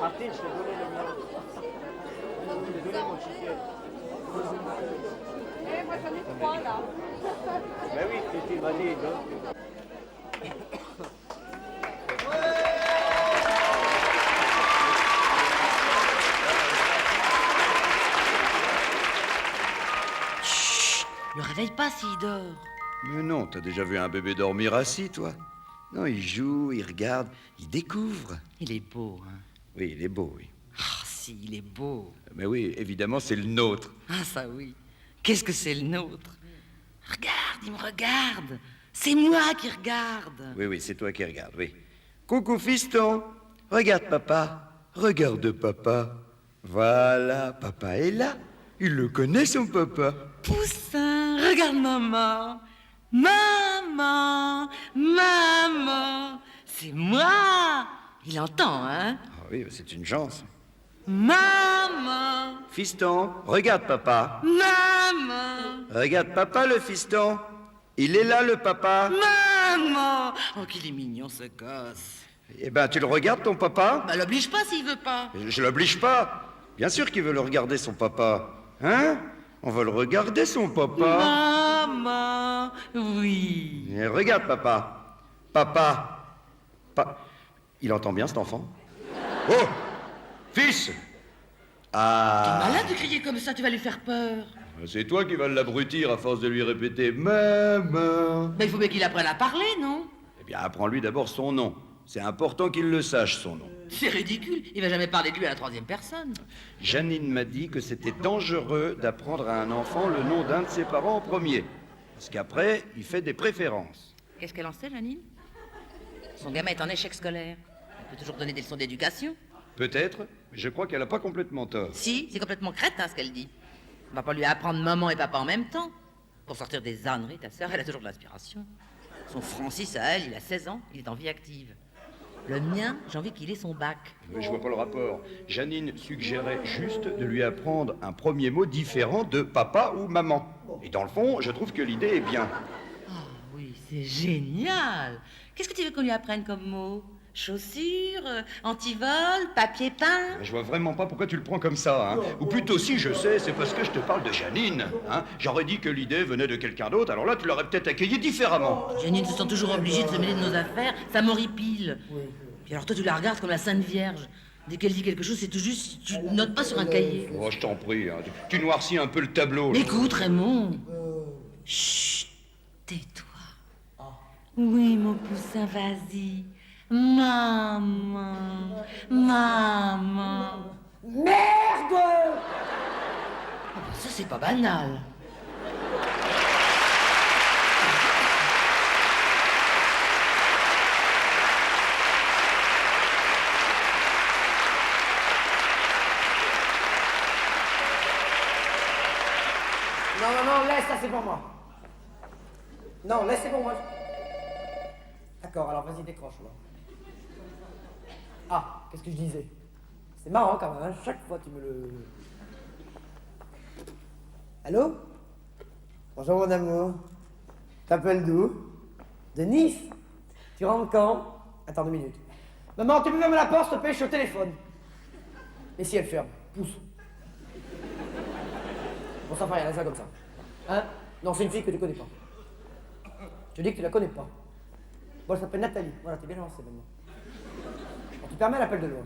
Martine, je t'ai donné le mien. Je t'ai donné mon ticket. Eh, moi j'en ai 3 là. Ben oui, Titi, vas-y, donne. Chut, le réveille pas s'il dort. Mais non, t'as déjà vu un bébé dormir assis, toi? Non, il joue, il regarde, il découvre. Il est beau, hein. Oui, il est beau, oui. Ah, si, il est beau. Mais oui, évidemment, c'est le nôtre. Ah, ça oui. Qu'est-ce que c'est le nôtre? Regarde, il me regarde. C'est moi qui regarde. Oui, c'est toi qui regardes, oui. Coucou, fiston. Regarde papa. Regarde papa. Voilà, papa est là. Il le connaît, son papa. Poussin, regarde maman. Maman, maman. C'est moi. Il entend, hein? Ah oui, c'est une chance. Maman, Fiston, regarde papa. maman, Regarde papa, le fiston. Il est là, le papa. maman. Oh, qu'il est mignon, ce gosse. Eh ben, tu le regardes, ton papa? Bah, l'oblige pas s'il veut pas. Je l'oblige pas. Bien sûr qu'il veut le regarder, son papa. Hein? On va le regarder, son papa. Maman, oui. Et regarde, papa. Papa. Il entend bien, cet enfant? Oh! Fils! T'es Ah! malade de crier comme ça, tu vas lui faire peur. C'est toi qui vas l'abrutir à force de lui répéter « Maman ». Mais il faut bien qu'il apprenne à parler, non? Eh bien, apprends-lui d'abord son nom. C'est important qu'il le sache, son nom. C'est ridicule, il va jamais parler de lui à la troisième personne. Janine m'a dit que c'était dangereux d'apprendre à un enfant le nom d'un de ses parents en premier. Parce qu'après, il fait des préférences. Qu'est-ce qu'elle en sait, Janine? Son gamin est en échec scolaire. Elle peut toujours donner des leçons d'éducation. Peut-être, mais je crois qu'elle n'a pas complètement tort. Si, c'est complètement crétin ce qu'elle dit. On va pas lui apprendre maman et papa en même temps. Pour sortir des âneries, ta sœur, elle a toujours de l'inspiration. Son Francis, à elle, il a 16 ans, il est en vie active. Le mien, j'ai envie qu'il ait son bac. Je vois pas le rapport. Janine suggérait juste de lui apprendre un premier mot différent de papa ou maman. Et dans le fond, je trouve que l'idée est bien. Ah oui, c'est génial. Qu'est-ce que tu veux qu'on lui apprenne comme mot? Chaussures, antivol, papier peint? Je vois vraiment pas pourquoi tu le prends comme ça, hein. Ou plutôt si je sais, c'est parce que je te parle de Janine, hein. J'aurais dit que l'idée venait de quelqu'un d'autre, alors là tu l'aurais peut-être accueilli différemment. Janine se sent toujours obligée de se mêler de nos affaires, ça m'horripile. Puis alors toi tu la regardes comme la Sainte Vierge. Dès qu'elle dit quelque chose, c'est tout juste si tu notes pas sur un cahier. Oh, je t'en prie, hein. Tu noircis un peu le tableau. Là. Écoute, Raymond. Chut, tais-toi. Oui, mon poussin, vas-y. Maman, maman. Merde! Ça, c'est pas banal. Non, laisse, ça c'est pour moi. Non, laisse, c'est pour moi. D'accord, alors vas-y, décroche, là. Ah, qu'est-ce que je disais? C'est marrant quand même, hein, chaque fois tu me le... Allô? Bonjour mon amour. T'appelles d'où? De Nice? Tu rentres quand? Attends 2 minutes. Maman, tu peux fermer la porte, s'il te plaît, je suis au téléphone. Et si elle ferme? Pousse. Bon, ça fait rien, laisse ça comme ça. Hein? Non, c'est une fille que tu connais pas. Je te dis que tu la connais pas. Bon, elle s'appelle Nathalie. Voilà, t'es bien lancé maintenant. Bon, tu permets l'appel de loin.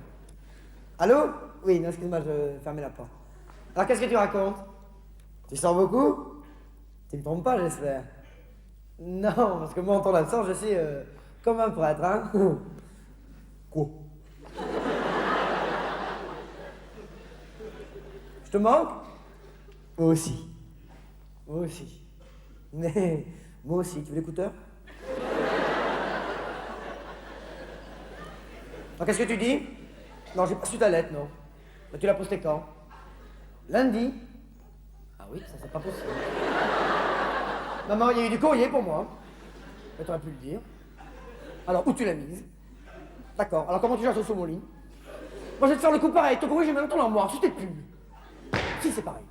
Allô? Oui, non, excuse-moi, je fermais la porte. Alors, qu'est-ce que tu racontes? Tu sors beaucoup? Tu me trompes pas, j'espère. Non, parce que moi, en ton absence, je suis comme un prêtre, hein? Quoi? Je te manque? Moi aussi. Moi aussi. Mais moi aussi, tu veux l'écouteur? Alors, qu'est-ce que tu dis? Non, j'ai pas su ta lettre, non. Mais tu l'as postée quand? Lundi? Ah oui, ça c'est pas possible. Maman, il y a eu du courrier pour moi. Mais t'aurais pu le dire. Alors, où tu l'as mise? D'accord. Alors, comment tu cherches sous mon lit? Moi, je vais te faire le coup pareil. Ton courrier, j'ai même ton armoire. C'était plus. Si, c'est pareil.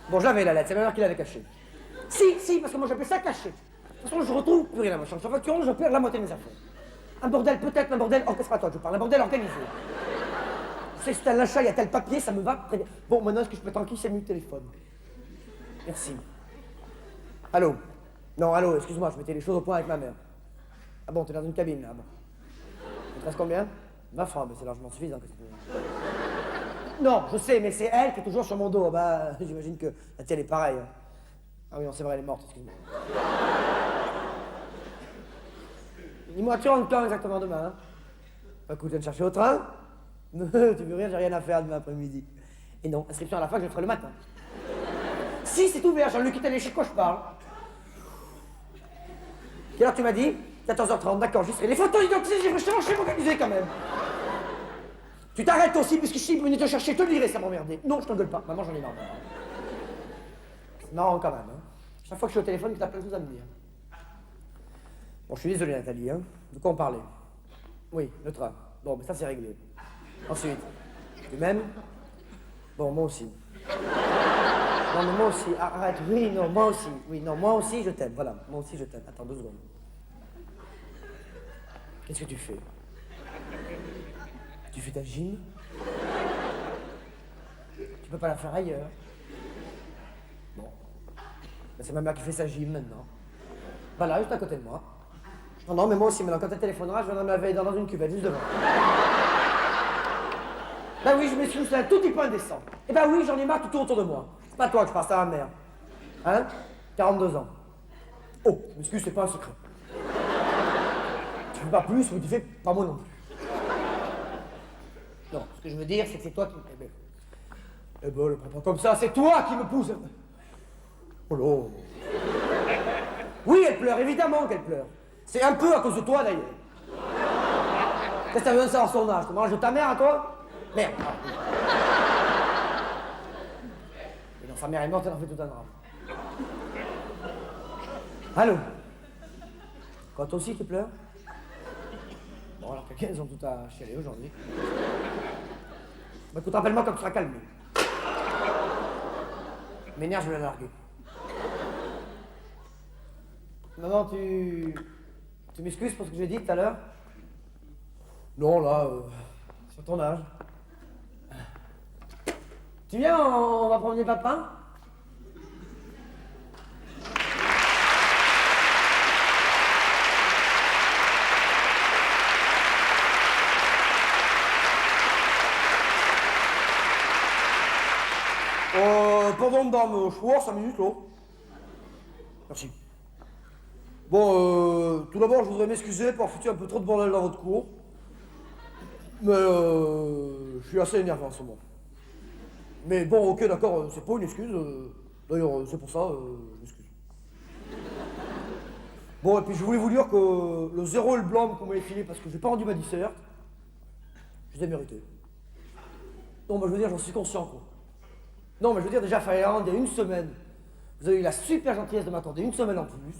Bon, j'avais la lettre, c'est ma mère qui l'avait cachée. Si, parce que moi, j'appelle ça caché. De toute façon, je retrouve plus rien à ma chambre. Sur facturant, je perds la moitié de mes affaires. Un bordel, peut-être, un bordel orchestratoire, je parle. Un bordel organisé. C'est tel l'achat, il y a tel papier, ça me va très bien. Bon, maintenant, est-ce que je peux tranquille, c'est mieux le téléphone. Merci. Allô? Non, allô, excuse-moi, je mettais les choses au point avec ma mère. Ah bon, t'es dans une cabine, là, bon. Il te reste combien? 20 francs, mais c'est largement suffisant. Non, je sais, mais c'est elle qui est toujours sur mon dos. Bah, j'imagine que la tienne est pareille. Hein. Ah oui, non, c'est vrai, elle est morte, excuse-moi. Dis-moi, tu rentres quand exactement demain, hein? Bah, écoute, je viens te chercher au train. Tu veux rire, j'ai rien à faire demain après-midi. Et non, inscription à la fac, je le ferai le matin. Si, c'est ouvert, Jean-Luc Italien, chez quoi je parle? Quelle heure tu m'as dit? 14h30, d'accord, j'y serai. Les photos d'identité, j'ai vraiment chez m'organiser quand même. Tu t'arrêtes aussi, parce que si vous venez te chercher, je te le dirai, ça m'emmerdait. Non, je t'engueule pas, maman, j'en ai marre. Non, quand même, hein. Chaque fois que je suis au téléphone, tu as plein de choses à me dire. Bon, je suis désolé, Nathalie, hein. De quoi on parlait? Oui, le train. Bon, mais ça, c'est réglé. Ensuite, tu m'aimes? Bon, moi aussi. Non, mais moi aussi, arrête, oui, non, moi aussi. Oui, non, moi aussi, je t'aime, voilà. Moi aussi, je t'aime. Attends 2 secondes. Qu'est-ce que tu fais? Tu fais ta gym? Tu peux pas la faire ailleurs? Bon. Ben, c'est ma mère qui fait sa gym maintenant. Bah là, juste à côté de moi. Non, mais moi aussi, maintenant, quand elle téléphonera, je viendrai me laver dans une cuvette, juste devant. Bah oui, je m'excuse, c'est un tout petit peu indécent. Eh bah oui, j'en ai marre tout autour de moi. C'est pas toi que je parle, c'est à ma mère. Hein? 42 ans. Oh, je m'excuse, c'est pas un secret. Tu fais pas plus, mais tu fais pas moi non plus. Non, ce que je veux dire, c'est que c'est toi qui... Eh ben, le prends pas comme ça, c'est toi qui me pousse. Oh là. Oui, elle pleure, évidemment qu'elle pleure. C'est un peu à cause de toi, d'ailleurs. Qu'est-ce que t'as besoin de savoir son âge? Tu manges de ta mère, à toi? Merde. Ah, oui. Et non, sa mère est morte, elle en fait tout un drame. Allô? Quoi, toi aussi, tu pleures? Bon, alors quelqu'un, ils ont tout à chialer aujourd'hui. Bah écoute, rappelle-moi quand tu seras calmé. M'énerve, je vais la larguer. Maman, tu m'excuses pour ce que j'ai dit tout à l'heure? Non, là, sur ton âge. Tu viens, on va promener papa? Pardon, madame, je peux voir 5 minutes, là. Merci. Bon, tout d'abord, je voudrais m'excuser pour avoir foutu un peu trop de bordel dans votre cours. Mais je suis assez énervé en ce moment. Mais bon, ok, d'accord, c'est pas une excuse. D'ailleurs, c'est pour ça, je m'excuse. Bon, et puis je voulais vous dire que le 0 et le blanc que vous m'avez filé parce que j'ai pas rendu ma disserte, je les ai mérités. Non, mais je veux dire, j'en suis conscient, quoi. Non, mais je veux dire, déjà, fallait rendre il y a 1 semaine. Vous avez eu la super gentillesse de m'attendre 1 semaine en plus.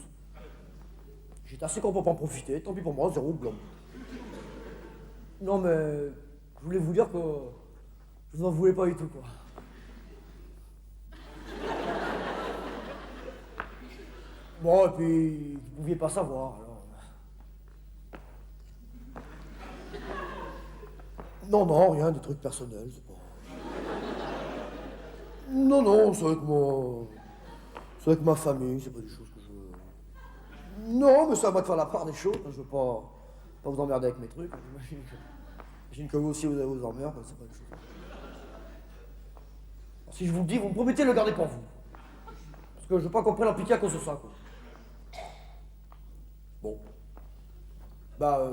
J'étais assez content pour en profiter, tant pis pour moi, 0 blanc. Non, mais je voulais vous dire que je vous en voulais pas du tout, quoi. Bon, et puis, vous pouviez pas savoir, alors. Non, rien, des trucs personnels, c'est pas... Non, c'est avec moi... C'est avec ma famille, c'est pas des choses que je... Non, mais c'est à moi de faire la part des choses, je veux pas vous emmerder avec mes trucs. J'imagine que vous aussi, vous avez vos emmerdes, c'est pas des choses... Alors, si je vous le dis, vous me promettez de le garder pour vous. Parce que je veux pas qu'on prenne l'impliquer à cause de ça, quoi. Bon. Bah,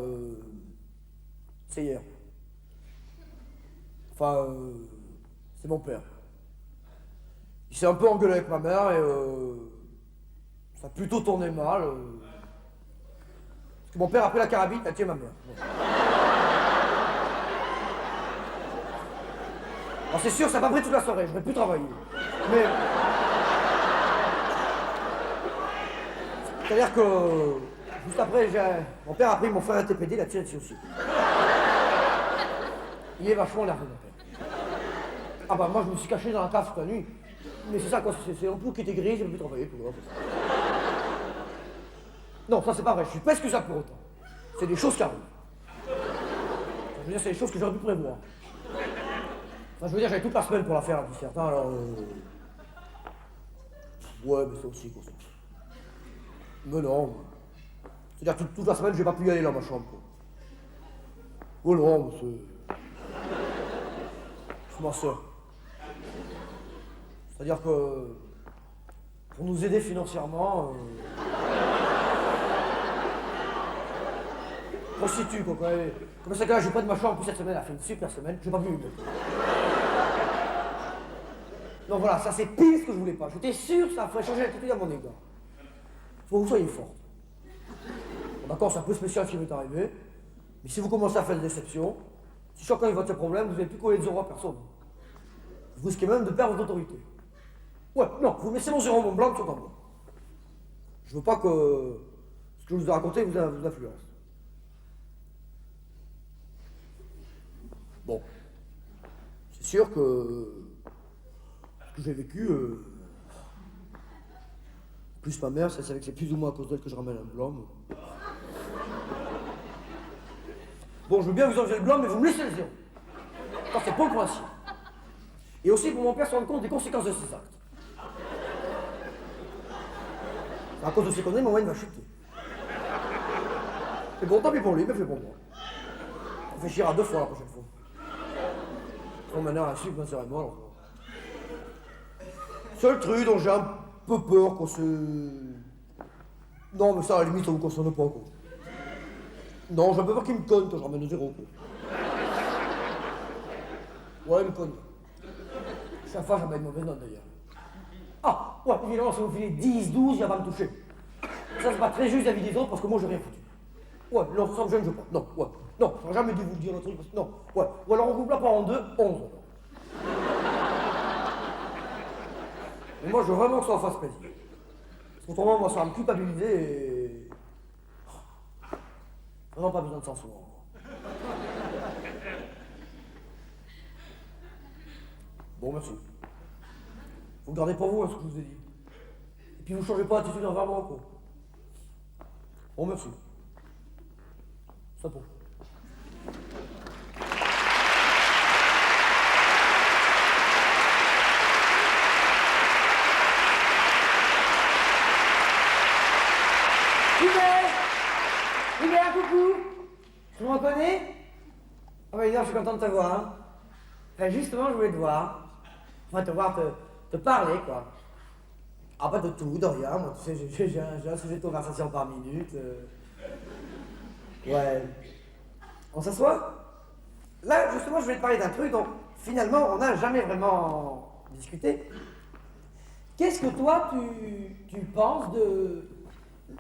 c'est hier. Enfin, c'est mon père. Il s'est un peu engueulé avec ma mère et ça a plutôt tourné mal. Parce que mon père a pris la carabine, il a tué ma mère. Bon. Alors c'est sûr, ça m'a pris toute la soirée, j'aurais pu travailler. Mais... C'est-à-dire que... Juste après, mon père a pris mon frère à TPD, il a tiré dessus aussi. Il est vachement nerveux, mon père. Ah bah moi je me suis caché dans la cave toute la nuit. Mais c'est ça quoi, c'est un peu qui était gris, j'ai pu travailler pour moi. Non, ça c'est pas vrai, je suis pas excusable pour autant. C'est des choses qui arrivent. Je veux dire, c'est des choses que j'aurais pu prévoir. Enfin, je veux dire, j'avais toute la semaine pour la faire, dit certains, alors... Ouais, mais ça aussi, quoi. Mais non. C'est-à-dire, toute la semaine, j'ai pas pu y aller dans ma chambre, quoi. Oh non, mais c'est ma soeur. C'est-à-dire que... Pour nous aider financièrement... Prostitue, quoi, quand même. Comme ça, là, j'ai pas de ma chambre, puis cette semaine, elle a fait une super semaine, j'ai pas pu lui mettre. Non, voilà, ça c'est pire ce que je voulais pas. J'étais sûr que ça ferait changer l'attitude à mon égard. Faut que vous soyez forte. Bon, d'accord, c'est un peu spécial ce qui m'est arrivé, mais si vous commencez à faire des déceptions, si chacun a votre problème, vous n'avez plus coller de zéro à personne. Vous risquez même de perdre votre autorité. Ouais, non, vous laissez mon zéro, mon blanc, tout en moi. Je veux pas que ce que je vous ai raconté vous influence. Bon, c'est sûr que ce que j'ai vécu, plus ma mère, ça savait que c'est plus ou moins à cause d'elle que je ramène un blanc. Mais... Bon, je veux bien vous enlever le blanc, mais vous me laissez le zéro. Ça, c'est pas le principe. Et aussi pour mon père se rendre compte des conséquences de ses actes. À cause de ces conneries, mon moyenne va chuter. C'est bon, tant pis pour lui, mais fait pour moi. On fait chier à 2 fois la prochaine fois. Bon, maintenant, elle suit que ma sœur et moi, alors. Seul truc dont j'ai un peu peur qu'on se... Non, mais ça, à la limite, ça vous concerne pas, quoi. Non, j'ai un peu peur qu'il me conne quand je ramène le zéro, quoi. Ouais, il me conne. Chaque fois, j'amène une mauvaise note, d'ailleurs. Ah, ouais, évidemment, si vous filez 10, 12, il va pas me toucher. Ça, c'est pas très juste vis-à-vis des autres, parce que moi, j'ai rien foutu. Ouais, non, ça me gêne, je pas. Non, ouais. Non, j'aurais jamais dû vous le dire, le truc, parce que... Non, ouais. Ou alors, on coupe la part en 2, 11, alors. Mais moi, je veux vraiment que ça en fasse plaisir. Parce qu'autrement, moi, ça va me culpabiliser et... Vraiment pas besoin de s'en souvenir. Bon, merci. Vous le gardez pour vous, hein, ce que je vous ai dit. Et puis, vous changez pas d'attitude envers moi, quoi. Bon, merci. Ça pour. Hubert, coucou. Tu me reconnais? Ah bah dis donc, je suis content de te voir. Hein. Enfin, justement, je voulais te voir. Enfin, te voir, te parler, quoi. Ah, pas de tout, de rien. Moi, tu sais, j'ai un sujet de conversation par minute. Ouais. On s'assoit? Là, justement, je voulais te parler d'un truc dont, finalement, on n'a jamais vraiment discuté. Qu'est-ce que toi, tu penses de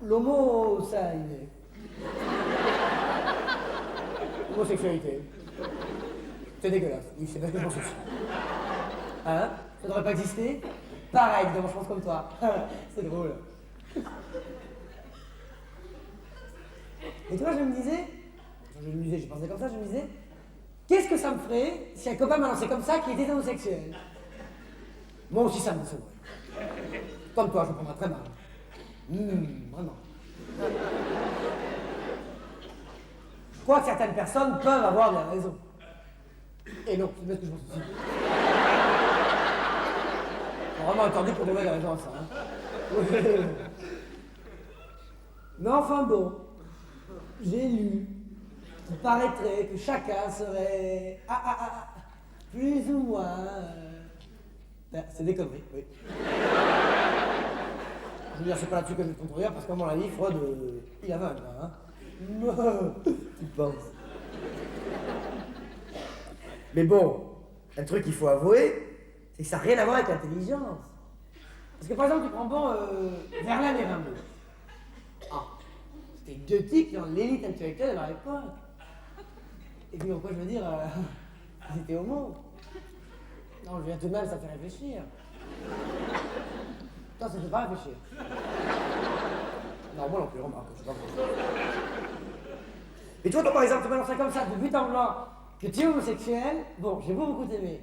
l'homosexualité? Homosexualité. C'est dégueulasse. Oui, c'est parce que je pense aussi. Hein? Ça devrait pas exister? Pareil, évidemment, je pense comme toi. C'est drôle. Et toi, je me disais, j'ai pensé comme ça, je me disais, qu'est-ce que ça me ferait si un copain m'a lancé comme ça qui était homosexuel? Moi aussi, ça me sauverait. Comme toi, je me prendrais très mal. Vraiment. Je crois que certaines personnes peuvent avoir de la raison. Et non, c'est bien ce que je pense aussi. J'ai vraiment entendu pour donner la raison à ça. Hein. Mais enfin bon, j'ai lu qu'il paraîtrait que chacun serait plus ou moins... C'est des conneries, oui. Je veux dire, c'est pas là-dessus que je vais te contredire, parce qu'à mon avis, Freud, il avait un grain, hein. Tu penses. Mais bon, un truc qu'il faut avouer, c'est que ça n'a rien à voir avec l'intelligence. Parce que par exemple, tu prends Verlaine et Rimbaud. Ah, c'était deux types dans l'élite intellectuelle de leur époque. Et puis, pourquoi je veux dire, ils étaient homo. Non, je viens tout de même, ça fait réfléchir. Toi, ça ne fait pas réfléchir. Non, moi non plus, remarque, je sais pas pourquoi. Mais tu vois, toi, par exemple, tu balances ça comme ça, de but en blanc, Que tu es homosexuel, bon, j'ai beaucoup aimé.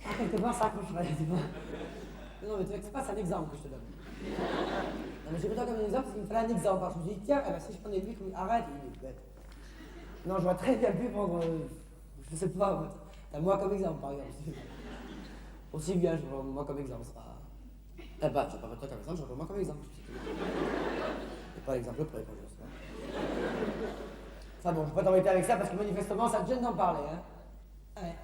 Ah, quelque part, ça accroche pas, tu vois. Non, mais tu vois que c'est pas, c'est un exemple que je te donne. Non, mais j'ai pris toi comme un exemple parce qu'il me fallait un exemple. Alors je me suis dit, tiens, eh ben, si je prenais lui comme. Arrête, il est bête. Non, j'aurais très bien pu prendre. Je sais pas, t'as moi comme exemple, par exemple. Aussi bien, je prends moi comme exemple, c'est pas. Eh ben, je vais pas prendre toi comme exemple, je prends moi comme exemple. C'est pas l'exemple près, quand je sais pas. Enfin bon, je vais pas t'embêter avec ça parce que manifestement, ça te gêne d'en parler, hein. Ouais.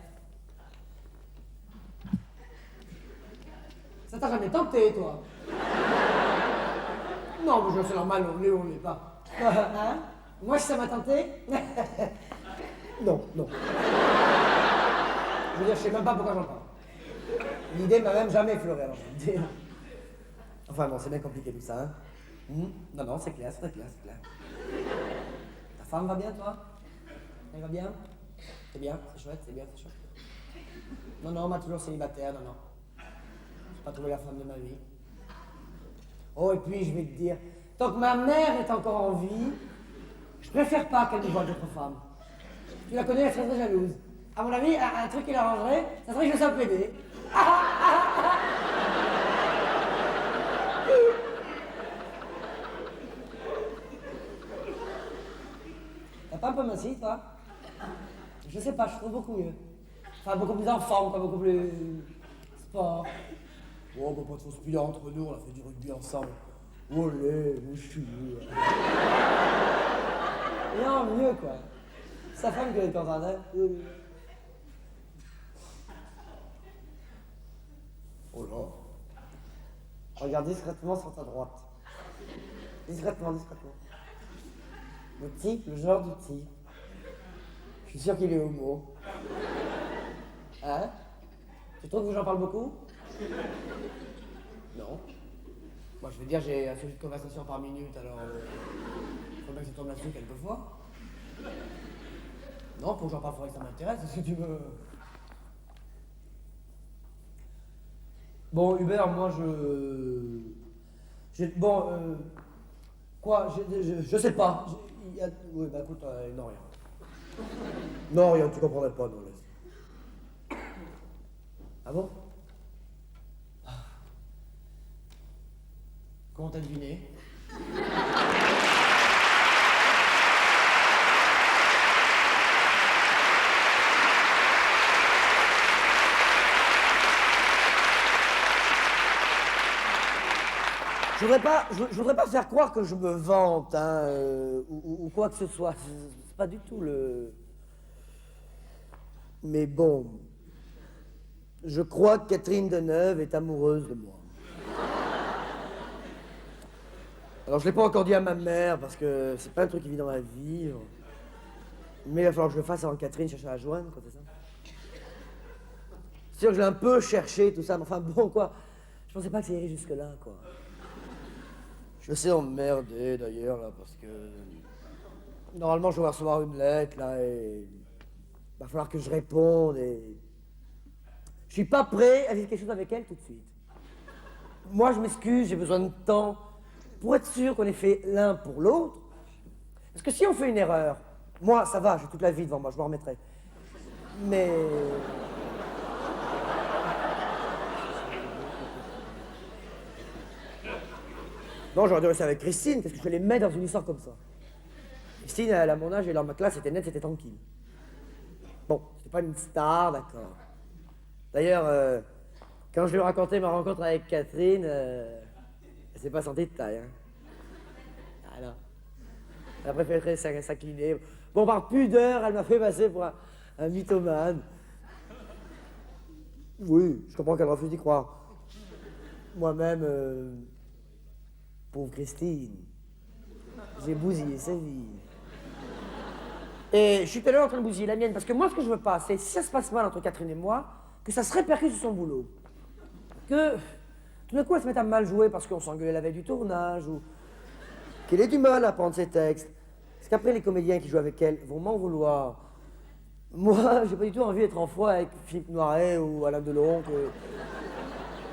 Ça t'a jamais tenté, toi? Non, mais c'est normal, on l'est pas. Hein? Moi, si ça m'a tenté? Non, non. Je veux dire, je sais même pas pourquoi j'en parle. L'idée m'a même jamais effleuré, alors je veux dire. Enfin bon, c'est bien compliqué tout ça, hein. Non, non, c'est clair, c'est très clair, c'est clair. Ta femme va bien, toi? Elle va bien? C'est bien, c'est chouette, c'est bien, c'est chouette. Non, non, moi toujours célibataire, non, non. J'ai pas trouvé la femme de ma vie. Oh, et puis je vais te dire, tant que ma mère est encore en vie, je préfère pas qu'elle me voie d'autres femmes. Tu la connais, elle serait très jalouse. À mon avis, un truc qui l'arrangerait, ça serait que je sois pédé. T'as pas un peu minci, toi? Je sais pas, je trouve beaucoup mieux. Enfin, beaucoup plus en forme, quoi, beaucoup plus sport. Oh, bah, pas trop spillant entre nous, on a fait du rugby ensemble. Olé, mouchu. Non, mieux, quoi. Sa femme qui est contente, hein? Oh là. Regarde discrètement sur ta droite. Discrètement, discrètement. Le type, le genre du type. Je suis sûr qu'il est homo. Hein? Tu trouves que j'en parle beaucoup? Non. Moi, je veux dire, j'ai un sujet de conversation par minute, alors... faut bien que ça tombe là-dessus quelquefois. Non, pour que j'en parle, faudrait que ça m'intéresse, si tu veux... Bon, Hubert, moi, bon, quoi, je sais pas. Oui, bah écoute, non, rien. Non, rien, tu comprendrais pas, non, laisse. Ah bon? Comment t'as deviné? Je voudrais pas faire croire que je me vante, hein, ou quoi que ce soit. C'est pas du tout le... Mais bon, je crois que Catherine Deneuve est amoureuse de moi. Alors je l'ai pas encore dit à ma mère parce que c'est pas un truc évident à vivre. Mais il va falloir que je le fasse avant que Catherine cherche à la joindre, quoi, c'est ça? C'est sûr que je l'ai un peu cherché, tout ça, mais enfin bon, quoi. Je pensais pas que ça irait jusque-là, quoi. Je sais emmerder d'ailleurs, là, parce que... Normalement, je vais recevoir une lettre, là, et... Il va falloir que je réponde, et... Je suis pas prêt à vivre quelque chose avec elle tout de suite. Moi, je m'excuse, j'ai besoin de temps pour être sûr qu'on est fait l'un pour l'autre. Parce que si on fait une erreur, moi, ça va, j'ai toute la vie devant moi, je m'en remettrai. Mais... Non, j'aurais dû rester avec Christine, parce que je les mets dans une histoire comme ça. Christine, elle a mon âge, et dans ma classe, c'était net, c'était tranquille. Bon, c'était pas une star, d'accord. D'ailleurs, quand je lui ai raconté ma rencontre avec Catherine, elle s'est pas sentie de taille, hein. Ah non. Elle a préféré s'incliner. Bon, par pudeur, elle m'a fait passer pour un mythomane. Oui, je comprends qu'elle refuse d'y croire. Moi-même... Pauvre Christine, j'ai bousillé sa vie. Et je suis tout à l'heure en train de bousiller la mienne, parce que moi, ce que je veux pas, c'est, si ça se passe mal entre Catherine et moi, que ça se répercute sur son boulot. Que, tout d'un coup, elle se mette à mal jouer parce qu'on s'engueulait la veille du tournage, ou qu'elle ait du mal à prendre ses textes. Parce qu'après, les comédiens qui jouent avec elle vont m'en vouloir. Moi, j'ai pas du tout envie d'être en foi avec Philippe Noiret ou Alain Delon.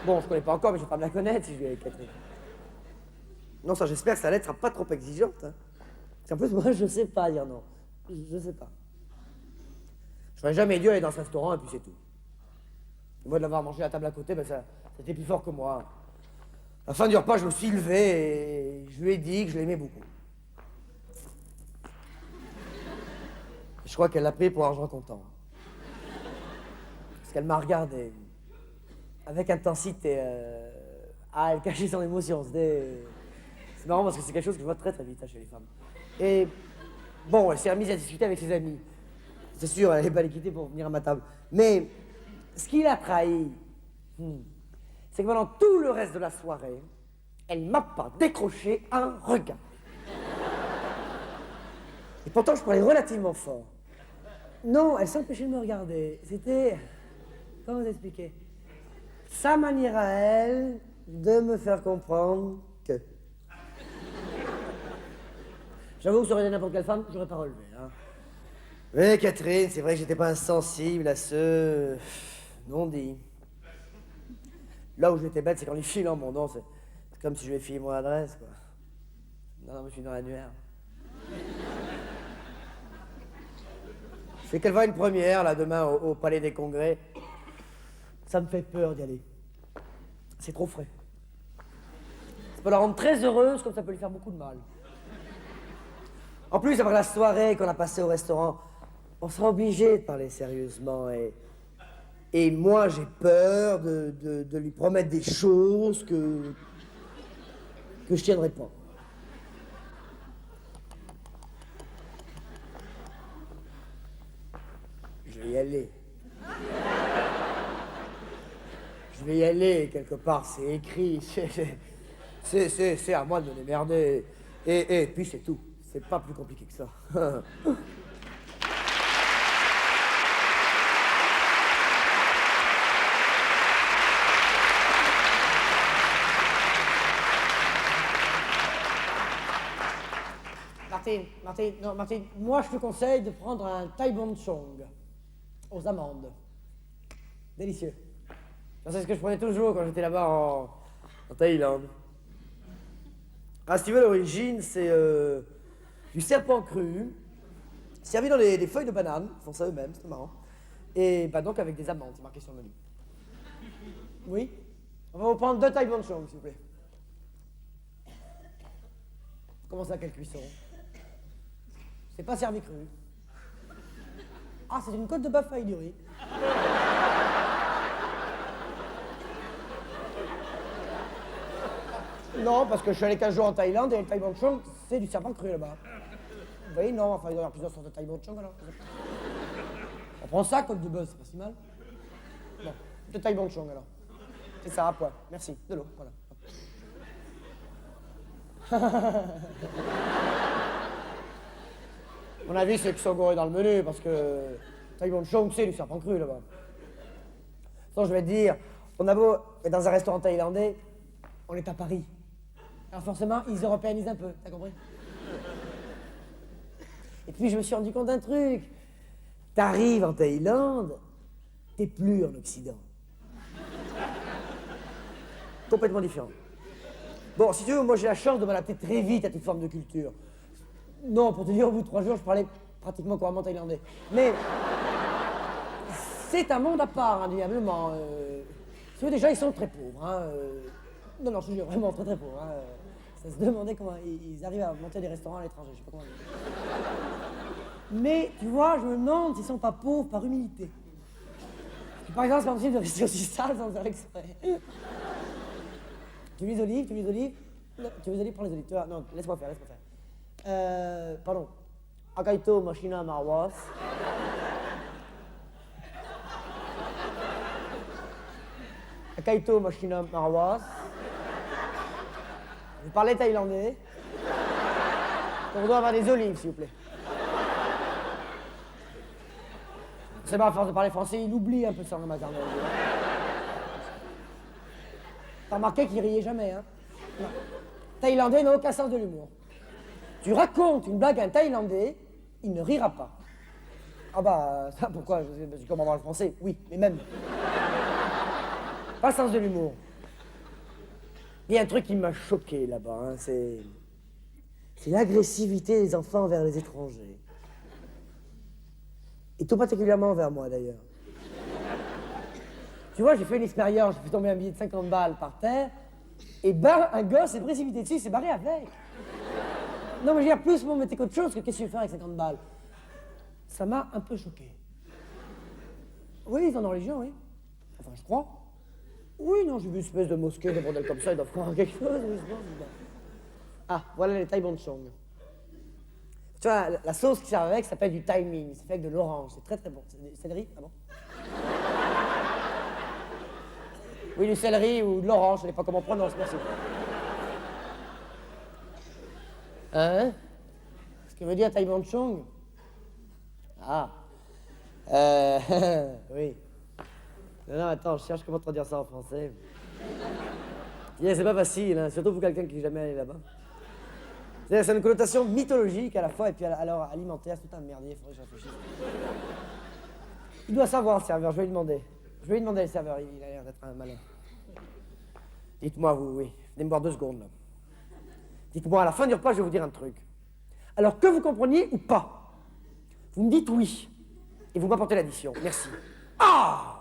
Bon, je connais pas encore, mais je vais pas me la connaître si je vais avec Catherine. Non, ça, j'espère que sa lettre sera pas trop exigeante. Hein. Parce qu'en plus, moi, je sais pas dire non. Je sais pas. J'aurais jamais dû aller dans ce restaurant et puis c'est tout. Et moi de l'avoir mangé à la table à côté, ben c'était plus fort que moi. À la fin du repas, je me suis levé et je lui ai dit que je l'aimais beaucoup. Je crois qu'elle l'a pris pour argent comptant. Parce qu'elle m'a regardé avec intensité. Elle cachait son émotion. C'est marrant parce que c'est quelque chose que je vois très très vite chez les femmes. Et bon, elle s'est remise à discuter avec ses amis. C'est sûr, elle n'allait pas les quitter pour venir à ma table. Mais ce qui l'a trahi, c'est que pendant tout le reste de la soirée, elle ne m'a pas décroché un regard. Et pourtant, je parlais relativement fort. Non, elle s'empêchait de me regarder. C'était... Comment vous expliquer? Sa manière à elle de me faire comprendre que... J'avoue que ça aurait été n'importe quelle femme, j'aurais pas relevé. Hein. Mais Catherine, c'est vrai que j'étais pas insensible à ce... non-dit. Là où j'étais bête, c'est qu'en lui filant mon nom, c'est comme si je lui ai filé mon adresse, quoi. Non, mais je suis dans l'annuaire. Je sais qu'elle va une première, là, demain, au Palais des Congrès. Ça me fait peur d'y aller. C'est trop frais. Ça peut la rendre très heureuse, comme ça peut lui faire beaucoup de mal. En plus, après la soirée qu'on a passée au restaurant, on sera obligé de parler sérieusement et moi, j'ai peur de lui promettre des choses que je tiendrai pas. Je vais y aller. Je vais y aller, quelque part, c'est écrit. C'est à moi de me démerder. Et puis c'est tout. C'est pas plus compliqué que ça. Martine, moi je te conseille de prendre un Thai Bon Chong aux amandes. Délicieux. C'est ce que je prenais toujours quand j'étais là-bas en Thaïlande. Ah, si tu veux, l'origine, c'est du serpent cru, servi dans des feuilles de banane, ils font ça eux-mêmes, c'est marrant. Et bah donc avec des amandes, c'est marqué sur le menu. Oui? On va vous prendre 2 Thai Bon Chong, s'il vous plaît. Comment ça, quelle cuisson? C'est pas servi cru. Ah, c'est une côte de bœuf avec du riz. Non, parce que je suis allé 15 jours en Thaïlande et le Thai Bon Chong, c'est du serpent cru là-bas. Vous voyez, non, enfin, il doit y avoir plusieurs sortes de Thai Bon Chong alors. On prend ça, côte de bœuf, c'est pas si mal. Bon, de Thai Bon Chong alors. C'est ça, à poil. Merci, de l'eau, voilà. Mon avis, c'est que Sogor est dans le menu, parce que Thai Bon Chong, c'est du serpent cru, là-bas. Sinon, je vais te dire, on a beau être dans un restaurant thaïlandais, on est à Paris. Alors forcément, ils européanisent un peu, t'as compris? Et puis, je me suis rendu compte d'un truc. T'arrives en Thaïlande, t'es plus en Occident. Complètement différent. Bon, si tu veux, moi j'ai la chance de m'adapter très vite à toute forme de culture. Non, pour te dire, au bout de 3 jours, je parlais pratiquement couramment thaïlandais. Mais c'est un monde à part, indéniablement. Si tu veux, déjà, ils sont très pauvres. Hein, non, je te jure, vraiment très très pauvres. Hein, ça se demandait comment ils arrivent à monter des restaurants à l'étranger, je sais pas comment dire. Mais, tu vois, je me demande s'ils sont pas pauvres par humilité. Par exemple, c'est pas possible de rester aussi sale sans faire exprès. Tu veux les olives? Non, tu veux les olives? Prends les olives. Tu vois, non, laisse-moi faire. Pardon. Akaito machina marwas. Akaito machina marwas. Vous parlez thaïlandais. On doit avoir des olives, s'il vous plaît. C'est pas à force de parler français, il oublie un peu sa langue maternelle. T'as remarqué qu'il riait jamais, hein? Non. Thaïlandais n'a aucun sens de l'humour. Tu racontes une blague à un Thaïlandais, il ne rira pas. Ah bah, ça pourquoi? Je sais comment voir le français, oui, mais même. Pas sens de l'humour. Il y a un truc qui m'a choqué là-bas, hein, c'est l'agressivité des enfants envers les étrangers. Et tout particulièrement vers moi, d'ailleurs. Tu vois, j'ai fait une expérience, j'ai fait tomber un billet de 50 balles par terre, et ben, un gosse s'est précipité dessus, il s'est barré avec. Non, mais je veux dire, plus m'en mettait qu'autre chose, que qu'est-ce que tu veux faire avec 50 balles? Ça m'a un peu choqué. Oui, ils sont en religion, oui. Enfin, je crois. Oui, non, j'ai vu une espèce de mosquée, de bordel comme ça, ils doivent croire en quelque chose, oui, je pense. Ah, voilà les Thai bonchong. Tu vois, la sauce qui sert avec s'appelle du Thai Minh, c'est fait avec de l'orange, c'est très très bon. C'est du céleri, ah bon? Oui, du céleri ou de l'orange, je ne sais pas comment prononce, merci. Hein? Ce que veut dire Thai bonchong? Ah. Oui. Non, attends, je cherche comment traduire ça en français. C'est pas facile, hein, surtout pour quelqu'un qui n'est jamais allé là-bas. C'est une connotation mythologique à la fois et puis alors alimentaire, c'est tout un merdier, il faudrait que je réfléchisse. Il doit savoir, le serveur, je vais lui demander. Je vais lui demander, le serveur, il a l'air d'être un malin. Dites-moi, vous, oui, venez me voir 2 secondes, là. Dites-moi, à la fin du repas, je vais vous dire un truc. Alors, que vous compreniez ou pas, vous me dites oui, et vous m'apportez l'addition. Merci. Ah!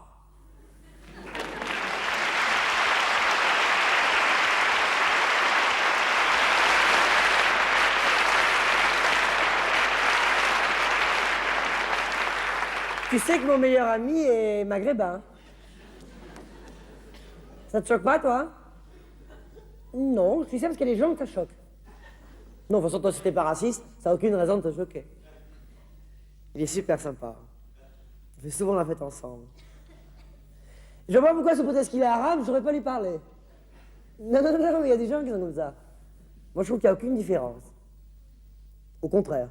Tu sais que mon meilleur ami est maghrébin. Ça te choque pas, toi? Non, je dis ça parce qu'il y a des gens que ça choque. Non, de toute façon, toi, si t'es pas raciste, ça n'a aucune raison de te choquer. Il est super sympa. On fait souvent la fête ensemble. Je vois pas pourquoi, sous prétexte qu'il est arabe, je saurais pas lui parler. Non, non, non, il y a des gens qui sont comme ça. Moi, je trouve qu'il n'y a aucune différence. Au contraire.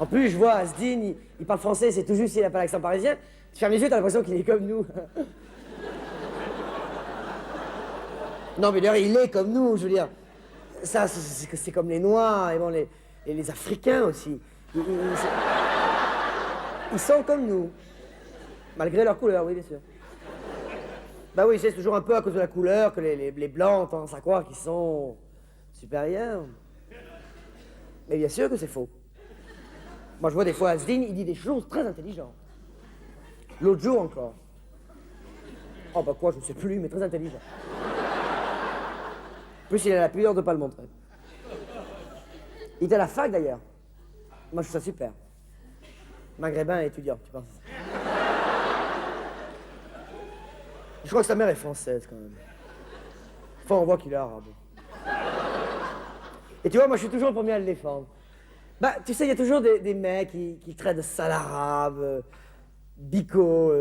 En plus, je vois Asdin, il parle français, c'est tout juste s'il n'a pas l'accent parisien. Tu fermes les yeux, t'as l'impression qu'il est comme nous. Non, mais d'ailleurs, il est comme nous, je veux dire. Ça, c'est comme les Noirs, et bon, les Africains aussi. Ils sont comme nous. Malgré leur couleur, oui, bien sûr. Bah oui, c'est toujours un peu à cause de la couleur que les Blancs ont tendance à croire qu'ils sont supérieurs. Mais bien sûr que c'est faux. Moi, je vois des fois Asdin, il dit des choses très intelligentes. L'autre jour encore. Oh, bah quoi, je ne sais plus, mais très intelligent. En plus, il a la pudeur de ne pas le montrer. Il était à la fac, d'ailleurs. Moi, je trouve ça super. Maghrébin étudiant, tu penses? Je crois que sa mère est française, quand même. Enfin, on voit qu'il est arabe. Et tu vois, moi, je suis toujours le premier à le défendre. Bah, tu sais, il y a toujours des mecs qui traitent de sale arabe, bico,